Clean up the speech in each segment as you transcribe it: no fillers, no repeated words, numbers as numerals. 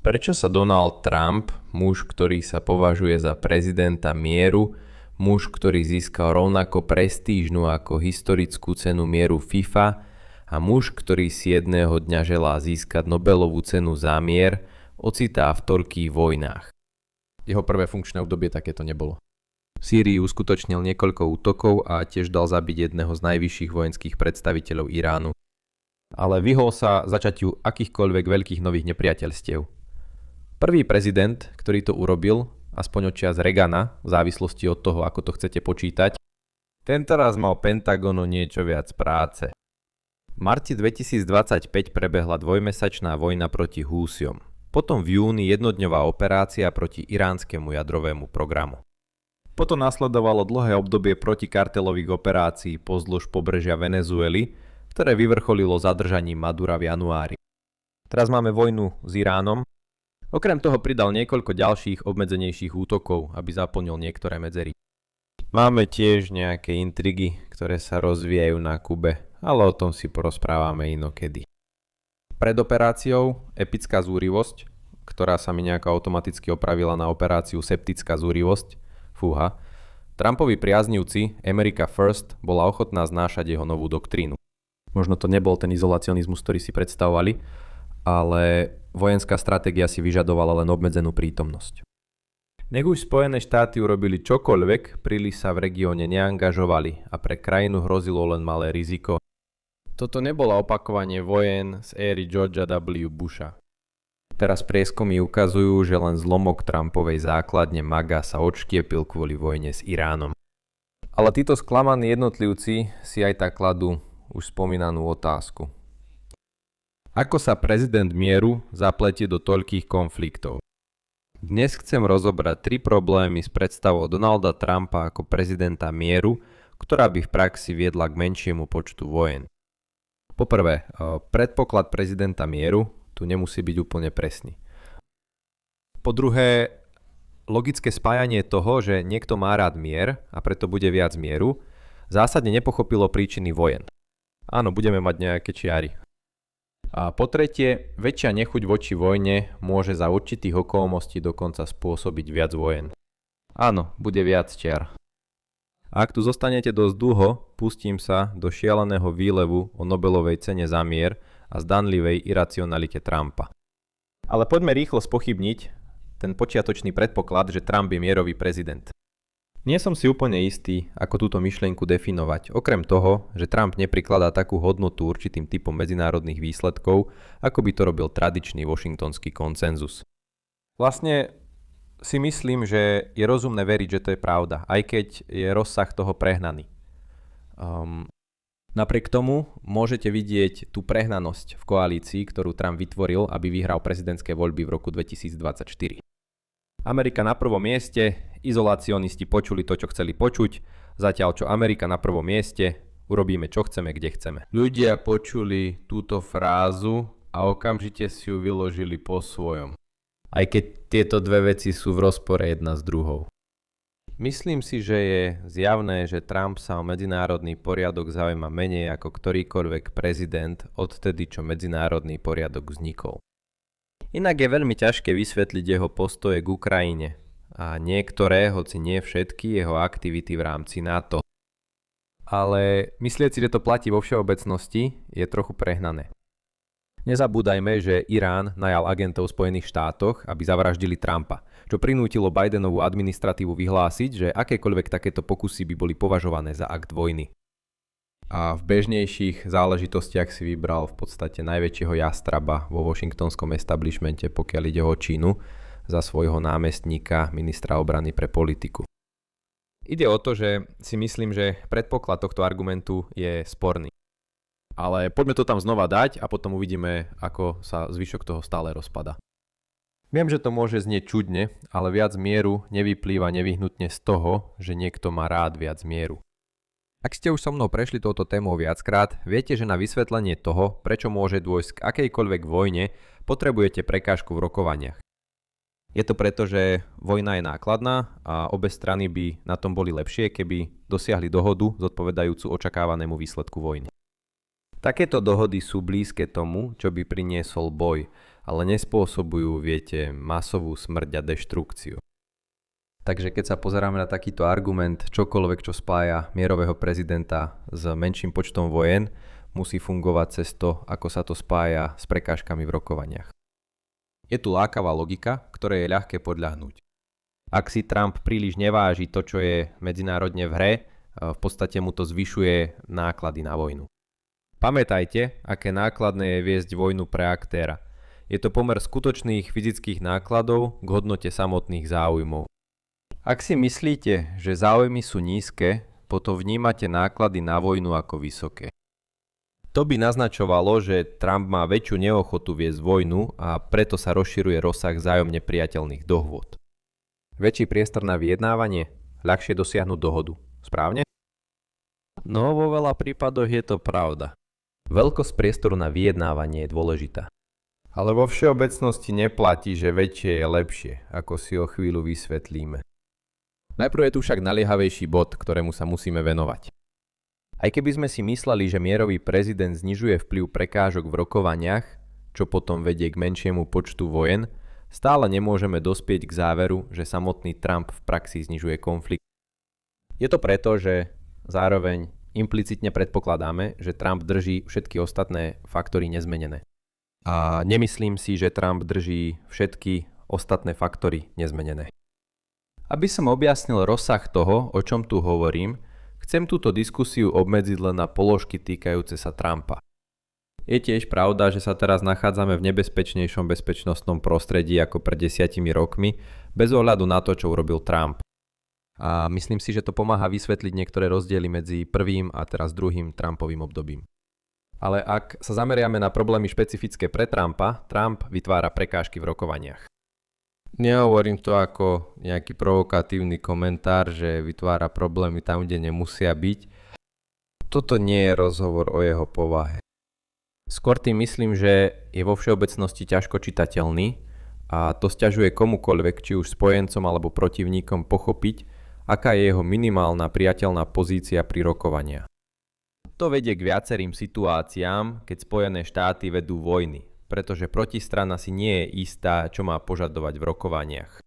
Prečo sa Donald Trump, muž, ktorý sa považuje za prezidenta mieru, muž, ktorý získal rovnako prestížnu ako historickú cenu mieru FIFA a muž, ktorý si jedného dňa želá získať Nobelovú cenu za mier, ocitá v toľkých vojnách? Jeho prvé funkčné obdobie takéto nebolo. V Sýrii uskutočnil niekoľko útokov a tiež dal zabiť jedného z najvyšších vojenských predstaviteľov Iránu. Ale vyhol sa začatiu akýchkoľvek veľkých nových nepriateľstiev. Prvý prezident, ktorý to urobil, aspoň od čias Reagana, v závislosti od toho, ako to chcete počítať, tentoraz mal Pentagonu niečo viac práce. V marci 2025 prebehla dvojmesačná vojna proti Húsiom. Potom v júni jednodňová operácia proti iránskemu jadrovému programu. Potom nasledovalo dlhé obdobie protikartelových operácií pozdĺž pobrežia Venezuely, ktoré vyvrcholilo zadržaním Madura v januári. Teraz máme vojnu s Iránom. Okrem toho pridal niekoľko ďalších obmedzenejších útokov, aby zaplnil niektoré medzery. Máme tiež nejaké intrigy, ktoré sa rozvíjajú na Kube, ale o tom si porozprávame inokedy. Pred operáciou epická zúrivosť, ktorá sa mi nejako automaticky opravila na operáciu septická zúrivosť, fúha, Trumpovi priaznivci America First bola ochotná znášať jeho novú doktrínu. Možno to nebol ten izolacionizmus, ktorý si predstavovali, ale vojenská stratégia si vyžadovala len obmedzenú prítomnosť. Nech už Spojené štáty urobili čokoľvek, príliš sa v regióne neangažovali a pre krajinu hrozilo len malé riziko. Toto nebolo opakovanie vojen z éry Georgea W. Busha. Teraz prieskumy ukazujú, že len zlomok Trumpovej základne MAGA sa odštiepil kvôli vojne s Iránom. Ale títo sklamaní jednotlivci si aj tak kladú už spomínanú otázku. Ako sa prezident mieru zapletie do toľkých konfliktov? Dnes chcem rozobrať 3 problémy s predstavou Donalda Trumpa ako prezidenta mieru, ktorá by v praxi viedla k menšiemu počtu vojen. Poprvé, predpoklad prezidenta mieru tu nemusí byť úplne presný. Po druhé, logické spájanie toho, že niekto má rád mier a preto bude viac mieru, zásadne nepochopilo príčiny vojen. Áno, budeme mať nejaké čiary. A po tretie, väčšia nechuť voči vojne môže za určitých okolností dokonca spôsobiť viac vojen. Áno, bude viac čiar. Ak tu zostanete dosť dlho, pustím sa do šialeného výlevu o Nobelovej cene za mier a zdanlivej iracionalite Trumpa. Ale poďme rýchlo spochybniť ten počiatočný predpoklad, že Trump je mierový prezident. Nie som si úplne istý, ako túto myšlienku definovať, okrem toho, že Trump neprikladá takú hodnotu určitým typom medzinárodných výsledkov, ako by to robil tradičný washingtonský konsenzus. Vlastne si myslím, že je rozumné veriť, že to je pravda, aj keď je rozsah toho prehnaný. Napriek tomu môžete vidieť tú prehnanosť v koalícii, ktorú Trump vytvoril, aby vyhral prezidentské voľby v roku 2024. Amerika na prvom mieste, izolacionisti počuli to, čo chceli počuť, zatiaľ čo Amerika na prvom mieste, urobíme čo chceme, kde chceme. Ľudia počuli túto frázu a okamžite si ju vyložili po svojom. Aj keď tieto dve veci sú v rozpore jedna s druhou. Myslím si, že je zjavné, že Trump sa o medzinárodný poriadok zaujíma menej ako ktorýkoľvek prezident odtedy, čo medzinárodný poriadok vznikol. Inak je veľmi ťažké vysvetliť jeho postoje k Ukrajine a niektoré, hoci nie všetky, jeho aktivity v rámci NATO. Ale myslieť si, že to platí vo všeobecnosti, je trochu prehnané. Nezabúdajme, že Irán najal agentov v Spojených štátoch, aby zavraždili Trumpa, čo prinútilo Bidenovú administratívu vyhlásiť, že akékoľvek takéto pokusy by boli považované za akt vojny. A v bežnejších záležitostiach si vybral v podstate najväčšieho jastraba vo washingtonskom establishmente, pokiaľ ide o Čínu, za svojho námestníka ministra obrany pre politiku. Ide o to, že si myslím, že predpoklad tohto argumentu je sporný. Ale poďme to tam znova dať a potom uvidíme, ako sa zvyšok toho stále rozpada. Viem, že to môže znieť čudne, ale viac mieru nevyplýva nevyhnutne z toho, že niekto má rád viac mieru. Ak ste už so mnou prešli touto témou viackrát, viete, že na vysvetlenie toho, prečo môže dôjsť k akejkoľvek vojne, potrebujete prekážku v rokovaniach. Je to preto, že vojna je nákladná a obe strany by na tom boli lepšie, keby dosiahli dohodu zodpovedajúcu očakávanému výsledku vojny. Takéto dohody sú blízke tomu, čo by priniesol boj, ale nespôsobujú, viete, masovú smrť a deštrukciu. Takže keď sa pozeráme na takýto argument, čokoľvek, čo spája mierového prezidenta s menším počtom vojen, musí fungovať cez to, ako sa to spája s prekážkami v rokovaniach. Je tu lákavá logika, ktorej je ľahké podľahnúť. Ak si Trump príliš neváži to, čo je medzinárodne v hre, v podstate mu to zvyšuje náklady na vojnu. Pamätajte, aké nákladné je viesť vojnu pre aktéra. Je to pomer skutočných fyzických nákladov k hodnote samotných záujmov. Ak si myslíte, že záujmy sú nízke, potom vnímate náklady na vojnu ako vysoké. To by naznačovalo, že Trump má väčšiu neochotu viesť vojnu a preto sa rozširuje rozsah vzájomne priateľných dohôd. Väčší priestor na vyjednávanie, ľahšie dosiahnuť dohodu. Správne? No, vo veľa prípadoch je to pravda. Veľkosť priestoru na vyjednávanie je dôležitá. Ale vo všeobecnosti neplatí, že väčšie je lepšie, ako si o chvíľu vysvetlíme. Najprv je tu však naliehavejší bod, ktorému sa musíme venovať. Aj keby sme si mysleli, že mierový prezident znižuje vplyv prekážok v rokovaniach, čo potom vedie k menšiemu počtu vojen, stále nemôžeme dospieť k záveru, že samotný Trump v praxi znižuje konflikt. Je to preto, že zároveň implicitne predpokladáme, že Trump drží všetky ostatné faktory nezmenené. A nemyslím si, že Trump drží všetky ostatné faktory nezmenené. Aby som objasnil rozsah toho, o čom tu hovorím, chcem túto diskusiu obmedziť len na položky týkajúce sa Trumpa. Je tiež pravda, že sa teraz nachádzame v nebezpečnejšom bezpečnostnom prostredí ako pred 10 rokmi, bez ohľadu na to, čo urobil Trump. A myslím si, že to pomáha vysvetliť niektoré rozdiely medzi prvým a teraz druhým Trumpovým obdobím. Ale ak sa zameriame na problémy špecifické pre Trumpa, Trump vytvára prekážky v rokovaniach. Nehovorím to ako nejaký provokatívny komentár, že vytvára problémy tam, kde nemusia byť. Toto nie je rozhovor o jeho povahe. Skôr tým myslím, že je vo všeobecnosti ťažko čitateľný a to sťažuje komukoľvek, či už spojencom alebo protivníkom pochopiť, aká je jeho minimálna priateľná pozícia pri rokovaniach. To vedie k viacerým situáciám, keď Spojené štáty vedú vojny, pretože protistrana si nie je istá, čo má požadovať v rokovaniach.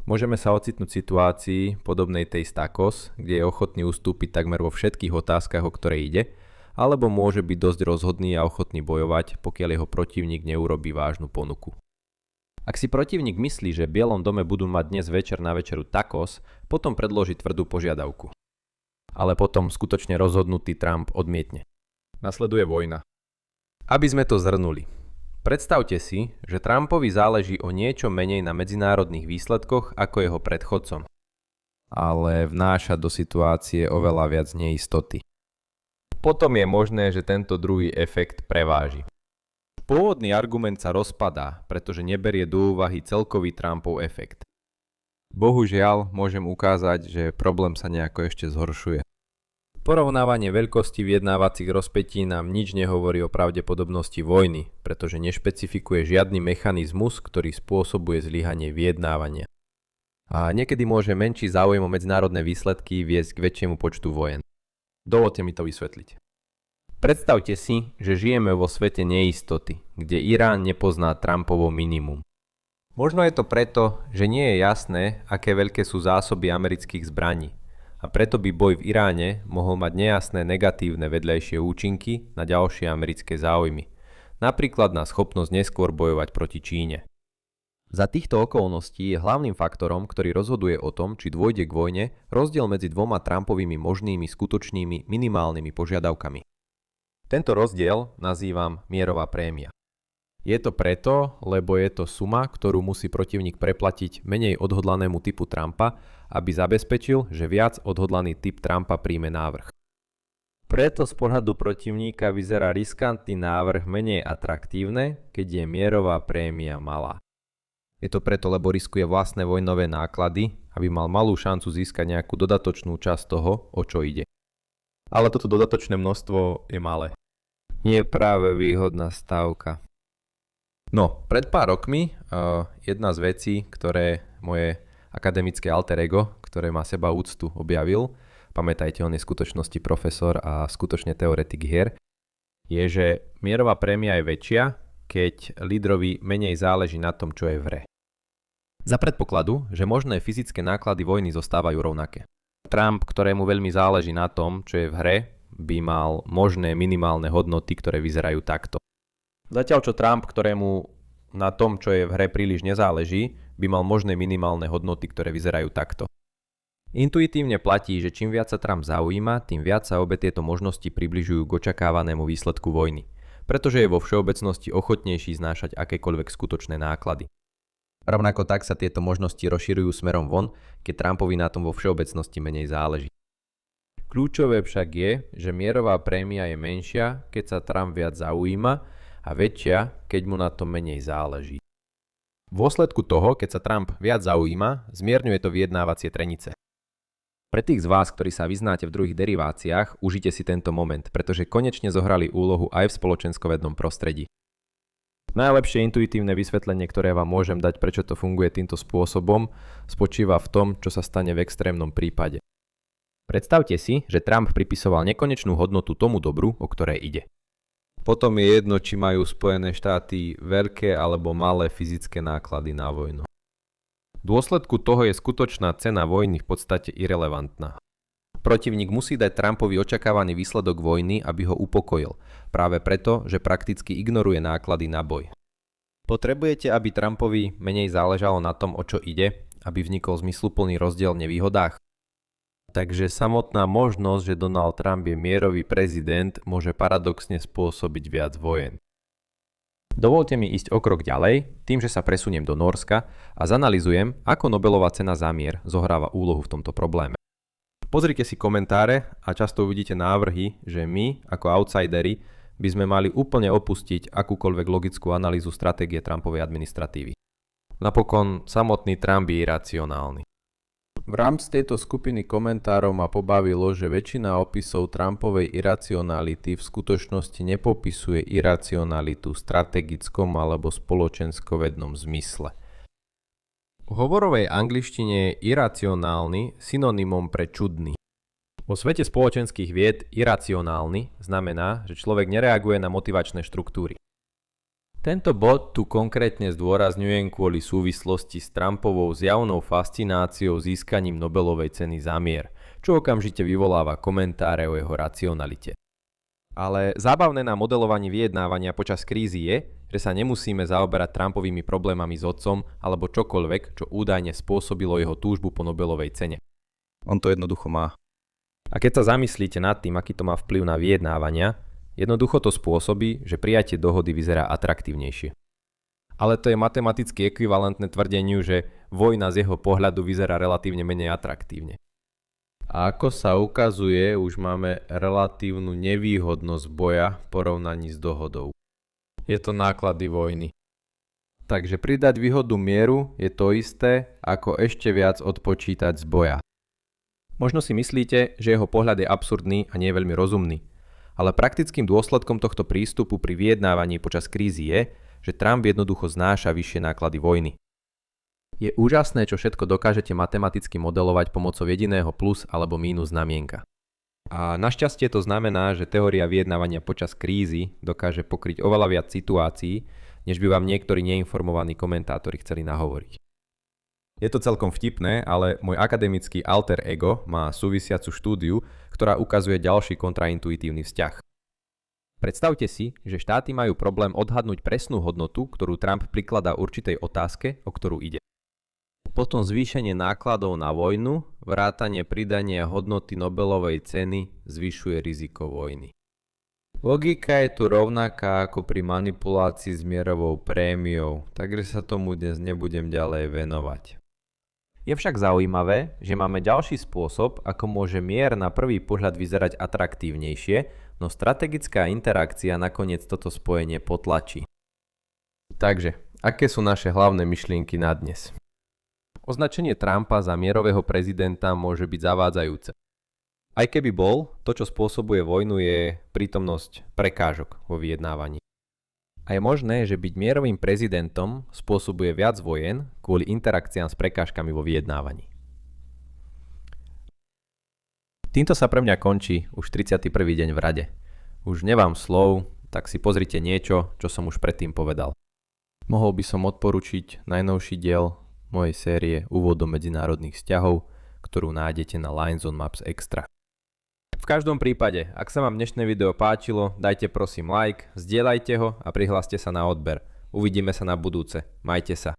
Môžeme sa ocitnúť v situácii podobnej tej Stakos, kde je ochotný ustúpiť takmer vo všetkých otázkach, o ktoré ide, alebo môže byť dosť rozhodný a ochotný bojovať, pokiaľ jeho protivník neurobí vážnu ponuku. Ak si protivník myslí, že v Bielom dome budú mať dnes večer na večeru tacos, potom predloží tvrdú požiadavku. Ale potom skutočne rozhodnutý Trump odmietne. Nasleduje vojna. Aby sme to zhrnuli. Predstavte si, že Trumpovi záleží o niečo menej na medzinárodných výsledkoch ako jeho predchodcom. Ale vnáša do situácie oveľa viac neistoty. Potom je možné, že tento druhý efekt preváži. Pôvodný argument sa rozpadá, pretože neberie do úvahy celkový Trumpov efekt. Bohužiaľ, môžem ukázať, že problém sa nejako ešte zhoršuje. Porovnávanie veľkosti vyjednávacích rozpätí nám nič nehovorí o pravdepodobnosti vojny, pretože nešpecifikuje žiadny mechanizmus, ktorý spôsobuje zlyhanie vyjednávania. A niekedy môže menší záujem o medzinárodné výsledky viesť k väčšiemu počtu vojen. Dovoľte mi to vysvetliť. Predstavte si, že žijeme vo svete neistoty, kde Irán nepozná Trumpovo minimum. Možno je to preto, že nie je jasné, aké veľké sú zásoby amerických zbraní. A preto by boj v Iráne mohol mať nejasné negatívne vedľajšie účinky na ďalšie americké záujmy. Napríklad na schopnosť neskôr bojovať proti Číne. Za týchto okolností je hlavným faktorom, ktorý rozhoduje o tom, či dôjde k vojne, rozdiel medzi dvoma Trumpovými možnými skutočnými minimálnymi požiadavkami. Tento rozdiel nazývam mierová prémia. Je to preto, lebo je to suma, ktorú musí protivník preplatiť menej odhodlanému typu Trumpa, aby zabezpečil, že viac odhodlaný typ Trumpa príjme návrh. Preto z pohľadu protivníka vyzerá riskantný návrh menej atraktívne, keď je mierová prémia malá. Je to preto, lebo riskuje vlastné vojnové náklady, aby mal malú šancu získať nejakú dodatočnú časť toho, o čo ide. Ale toto dodatočné množstvo je malé. Nie je práve výhodná stávka. No, pred pár rokmi jedna z vecí, ktoré moje akademické alter ego, ktoré má seba úctu, objavil, pamätajte, on je v skutočnosti profesor a skutočne teoretik hier, je, že mierová prémia je väčšia, keď lídrovi menej záleží na tom, čo je v hre. Za predpokladu, že možné fyzické náklady vojny zostávajú rovnaké. Trump, ktorému veľmi záleží na tom, čo je v hre, by mal možné minimálne hodnoty, ktoré vyzerajú takto. Zatiaľ čo Trump, ktorému na tom, čo je v hre príliš nezáleží, by mal možné minimálne hodnoty, ktoré vyzerajú takto. Intuitívne platí, že čím viac sa Trump zaujíma, tým viac sa obe tieto možnosti približujú k očakávanému výsledku vojny, pretože je vo všeobecnosti ochotnejší znášať akékoľvek skutočné náklady. Rovnako tak sa tieto možnosti rozširujú smerom von, keď Trumpovi na tom vo všeobecnosti menej záleží. Kľúčové však je, že mierová prémia je menšia, keď sa Trump viac zaujíma, a väčšia, keď mu na tom menej záleží. V dôsledku toho, keď sa Trump viac zaujíma, zmierňuje to vyjednávacie trenice. Pre tých z vás, ktorí sa vyznáte v druhých deriváciách, užite si tento moment, pretože konečne zohrali úlohu aj v spoločenskovednom prostredí. Najlepšie intuitívne vysvetlenie, ktoré vám môžem dať, prečo to funguje týmto spôsobom, spočíva v tom, čo sa stane v extrémnom prípade. Predstavte si, že Trump pripisoval nekonečnú hodnotu tomu dobru, o ktoré ide. Potom je jedno, či majú Spojené štáty veľké alebo malé fyzické náklady na vojnu. V dôsledku toho je skutočná cena vojny v podstate irelevantná. Protivník musí dať Trumpovi očakávaný výsledok vojny, aby ho upokojil, práve preto, že prakticky ignoruje náklady na boj. Potrebujete, aby Trumpovi menej záležalo na tom, o čo ide, aby vznikol zmysluplný rozdiel v nevýhodách? Takže samotná možnosť, že Donald Trump je mierový prezident, môže paradoxne spôsobiť viac vojen. Dovolte mi ísť o krok ďalej, tým, že sa presuniem do Nórska a zanalizujem, ako Nobelová cena za mier zohráva úlohu v tomto probléme. Pozrite si komentáre a často uvidíte návrhy, že my, ako outsideri, by sme mali úplne opustiť akúkoľvek logickú analýzu stratégie Trumpovej administratívy. Napokon samotný Trump je iracionálny. V rámci tejto skupiny komentárov ma pobavilo, že väčšina opisov Trumpovej iracionality v skutočnosti nepopisuje iracionalitu v strategickom alebo spoločenskovednom zmysle. V hovorovej angličtine je iracionálny synonymom pre čudný. Vo svete spoločenských vied iracionálny znamená, že človek nereaguje na motivačné štruktúry. Tento bod tu konkrétne zdôrazňujem kvôli súvislosti s Trumpovou zjavnou fascináciou získaním Nobelovej ceny za mier, čo okamžite vyvoláva komentáre o jeho racionalite. Ale zábavné na modelovaní vyjednávania počas krízy je, že sa nemusíme zaoberať Trumpovými problémami s otcom alebo čokoľvek, čo údajne spôsobilo jeho túžbu po Nobelovej cene. On to jednoducho má. A keď sa zamyslíte nad tým, aký to má vplyv na vyjednávania, jednoducho to spôsobí, že prijatie dohody vyzerá atraktívnejšie. Ale to je matematicky ekvivalentné tvrdeniu, že vojna z jeho pohľadu vyzerá relatívne menej atraktívne. A ako sa ukazuje, už máme relatívnu nevýhodnosť boja v porovnaní s dohodou. Je to náklady vojny. Takže pridať výhodu mieru je to isté, ako ešte viac odpočítať z boja. Možno si myslíte, že jeho pohľad je absurdný a nie veľmi rozumný. Ale praktickým dôsledkom tohto prístupu pri vyjednávaní počas krízy je, že Trump jednoducho znáša vyššie náklady vojny. Je úžasné, čo všetko dokážete matematicky modelovať pomocou jediného plus alebo mínus znamienka. A našťastie to znamená, že teória vyjednávania počas krízy dokáže pokryť oveľa viac situácií, než by vám niektorí neinformovaní komentátori chceli nahovoriť. Je to celkom vtipné, ale môj akademický alter ego má súvisiacu štúdiu, ktorá ukazuje ďalší kontraintuitívny vzťah. Predstavte si, že štáty majú problém odhadnúť presnú hodnotu, ktorú Trump prikladá určitej otázke, o ktorú ide. Potom zvýšenie nákladov na vojnu, vrátanie pridania hodnoty Nobelovej ceny zvyšuje riziko vojny. Logika je tu rovnaká ako pri manipulácii s mierovou prémiou, takže sa tomu dnes nebudem ďalej venovať. Je však zaujímavé, že máme ďalší spôsob, ako môže mier na prvý pohľad vyzerať atraktívnejšie, no strategická interakcia nakoniec toto spojenie potlačí. Takže, aké sú naše hlavné myšlienky na dnes? Označenie Trumpa za mierového prezidenta môže byť zavádzajúce. Aj keby bol, to čo spôsobuje vojnu je prítomnosť prekážok vo vyjednávaní. A je možné, že byť mierovým prezidentom spôsobuje viac vojen kvôli interakciám s prekážkami vo vyjednávaní. Týmto sa pre mňa končí už 31. deň v rade. Už nemám slov, tak si pozrite niečo, čo som už predtým povedal. Mohol by som odporučiť najnovší diel mojej série Úvod do medzinárodných vzťahov, ktorú nájdete na Lines on Maps Extra. V každom prípade, ak sa vám dnešné video páčilo, dajte prosím like, zdieľajte ho a prihláste sa na odber. Uvidíme sa na budúce. Majte sa.